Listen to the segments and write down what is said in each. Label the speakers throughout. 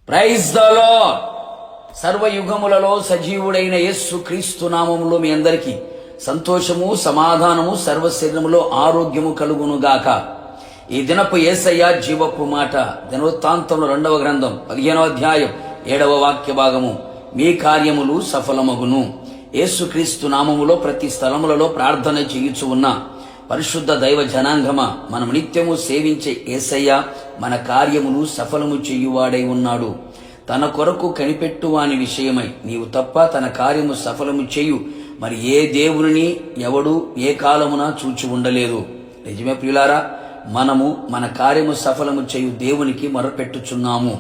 Speaker 1: Praise the lord. సర్వయుగములలో సజీవుడైన యేసు క్రీస్తు నామములో మీ అందరికీ సంతోషము, సమాధానము, సర్వ శరీరములో ఆరోగ్యము కలుగునుగాక. ఈ దినపు యేసయ్య జీవపు మాట దినవృత్తాంతముల 2వ గ్రంథం 15వ అధ్యాయం 7వ వాక్య భాగము. మీ కార్యములు సఫలమగును. యేసుక్రీస్తు నామములో ప్రతి స్థలములలో ప్రార్థన చేయుచు ఉన్న పరిశుద్ధ దైవ జనాంగమ, మనం నిత్యము సేవించే యేసయ్య మన కార్యములు సఫలము చేయువాడై ఉన్నాడు. తన కొరకు కనిపెట్టువాని విషయమై నీవు తప్ప తన కార్యము సఫలము చేయు మరి ఏ దేవుని ఎవడు ఏ కాలమున చూచి ఉండలేదు. నిజమే ప్రియులారా, మనము మన కార్యము సఫలము చేయు దేవునికి మొరపెట్టుచున్నాము.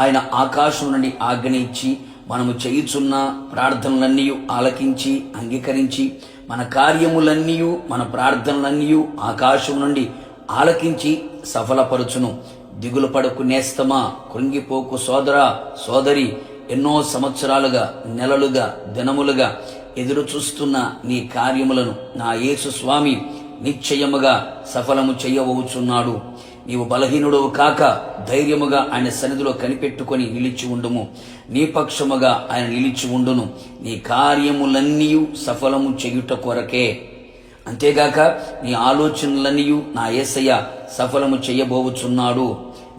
Speaker 1: ఆయన ఆకాశం నుండి ఆజ్ఞ ఇచ్చి మనము చేయుచున్న ప్రార్థనలన్నీ ఆలకించి అంగీకరించి మన కార్యములన్నీ మన ప్రార్థనలన్నీ ఆకాశం నుండి ఆలకించి సఫలపరుచును. దిగులు పడకు నేస్తమా, కృంగిపోకు సోదరా సోదరి, ఎన్నో సంవత్సరాలుగా, నెలలుగా, దినములుగా ఎదురు చూస్తున్న నీ కార్యములను నా యేసు స్వామి నిశ్చయముగా సఫలము చేయవచ్చున్నాడు. నీవు బలహీనుడవు కాక ధైర్యముగా ఆయన సన్నిధిలో కనిపెట్టుకొని నిలిచి ఉండుము. నీ పక్షముగా ఆయన నిలిచి ఉండును. నీ కార్యములన్నీ సఫలము చేయుట కొరకే. అంతేగాక నీ ఆలోచనలన్నీ నా యేసయ్య సఫలము చేయబోవుచున్నాడు.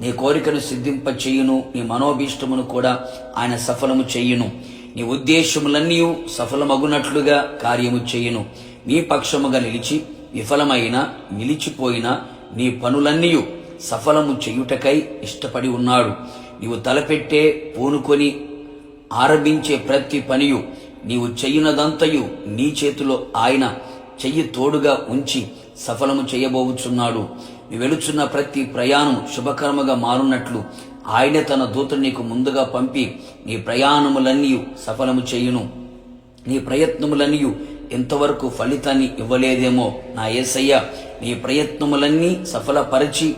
Speaker 1: నీ కోరికను సిద్ధింప చేయును. నీ మనోభీష్టమును కూడా ఆయన సఫలము చేయును. నీ ఉద్దేశములన్నీ సఫలమగునట్లుగా కార్యము చేయును. నీ పక్షముగా నిలిచి విఫలమైన నిలిచిపోయిన నీ పనులన్నీ సఫలము చేయుటకై ఇష్టపడి ఉన్నాడు. నీవు తలపెట్టే పూనుకొని ఆరంభించే ప్రతి పనియు నీవు చెయ్యునదంతయు నీ చేతిలో ఆయన చెయ్యి తోడుగా ఉంచి సఫలము చేయబోవుచున్నాడు. నీవు వెళుచున్న ప్రతి ప్రయాణం శుభకర్మగా మారున్నట్లు ఆయన తన దూతను నీకు ముందుగా పంపి నీ ప్రయాణములన్నీ సఫలము చేయును. నీ ప్రయత్నములన్నీ ఎంతవరకు ఫలితాన్ని ఇవ్వలేదేమో నా యేసయ్య నీ ప్రయత్నములన్నీ సఫలపరిచి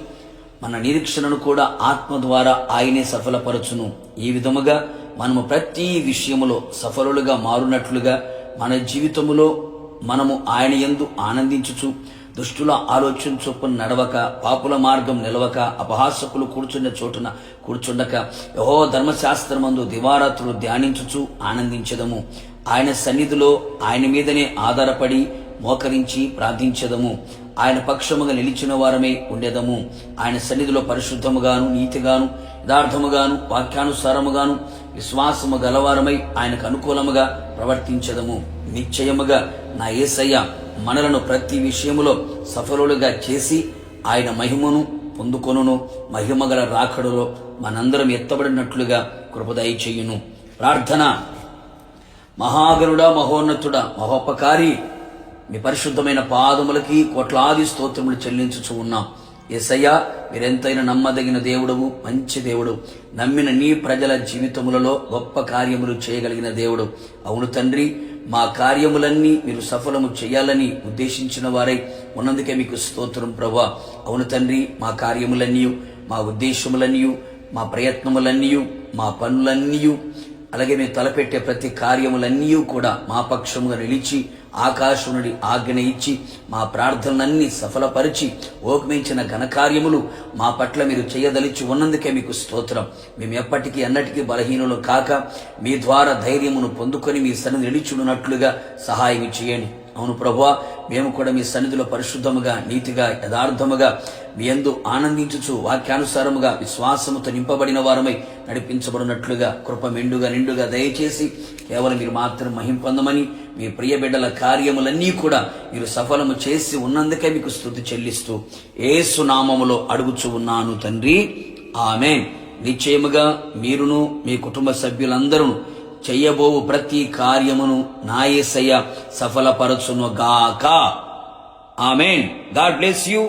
Speaker 1: మన నిరీక్షణను కూడా ఆత్మ ద్వారా ఆయనే సఫలపరచును. ఈ విధముగా మనము ప్రతి విషయములో సఫలులుగా మారునట్లుగా మన జీవితములో మనము ఆయన యందు ఆనందించుచు దుష్టుల ఆలోచన చొప్పున నడవక, పాపుల మార్గం నిలవక, అపహాసకులు కూర్చున్న చోటున కూర్చుండక యెహోవా ధర్మశాస్త్రమందు దివారాత్రులు ధ్యానించుచు ఆనందించదము. ఆయన సన్నిధిలో ఆయన మీదనే ఆధారపడి మోకరించి ప్రార్థించదము. ఆయన పక్షముగా నిలిచిన వారమే ఉండేదము. ఆయన సన్నిధిలో పరిశుద్ధముగాను, నీతిగాను, యథార్థముగాను, వాక్యానుసారముగాను విశ్వాసము గలవారమై ఆయనకు అనుకూలముగా ప్రవర్తించదము. నిశ్చయముగా నా యేసయ్య మనలను ప్రతి విషయములో సఫలులుగా చేసి ఆయన మహిమను పొందుకొనును. మహిమగల రాకడలో మనందరం ఎత్తబడినట్లుగా కృపదయ చెయ్యును. ప్రార్థన. మహాగణుడా, మహోన్నతుడా, మహోపకారి, మీ పరిశుద్ధమైన పాదములకి కోట్లాది స్తోత్రములు చెల్లించుచు ఉన్నాం. యేసయ్యా, మీరెంతైనా నమ్మదగిన దేవుడవు, మంచి దేవుడు, నమ్మిన నీ ప్రజల జీవితములలో గొప్ప కార్యములు చేయగలిగిన దేవుడు. అవును తండ్రి, మా కార్యములన్నీ మీరు సఫలము చేయాలని ఉద్దేశించిన వారై ఉన్నందుకే మీకు స్తోత్రం ప్రభువా. అవును తండ్రి, మా కార్యములన్నీ, మా ఉద్దేశములన్నీ, మా ప్రయత్నములన్నీ, మా పనులన్నీ, అలాగే మేము తలపెట్టే ప్రతి కార్యములన్నీ కూడా మా పక్షముగా నిలిచి ఆకాశం నుండి ఆజ్ఞ ఇచ్చి మా ప్రార్థనలన్నీ సఫలపరిచి ఓకమించిన ఘనకార్యములు మా పట్ల మీరు చేయదలిచి ఉన్నందుకే మీకు స్తోత్రం. మేము ఎప్పటికీ అన్నటికీ బలహీనులు కాక మీ ద్వారా ధైర్యమును పొందుకొని మీ సన్నిధి నిలిచున్నట్లుగా సహాయం చేయండి. అవును ప్రభువా, మేము కూడా మీ సన్నిధిలో పరిశుద్ధముగా, నీతిగా, యథార్థముగా మీ యందు ఆనందించుచు వాక్యానుసారముగా విశ్వాసముతో నింపబడిన వారమై నడిపించబడినట్లుగా కృప మెండుగా నిండుగా దయచేసి కేవలం మీరు మాత్రం మహిమ పొందమని, మీ ప్రియ బిడ్డల కార్యములన్నీ కూడా మీరు సఫలము చేసి ఉన్నందుకే మీకు స్తుతి చెల్లిస్తూ యేసు నామములో అడుగుచు ఉన్నాను తండ్రి, ఆమేన్. నిశ్చయముగా మీరును మీ కుటుంబ సభ్యులందరూ చెయ్యబోవు ప్రతి కార్యమును నా యేసయ్య సఫలపరచును గాక. ఆమేన్. God bless you.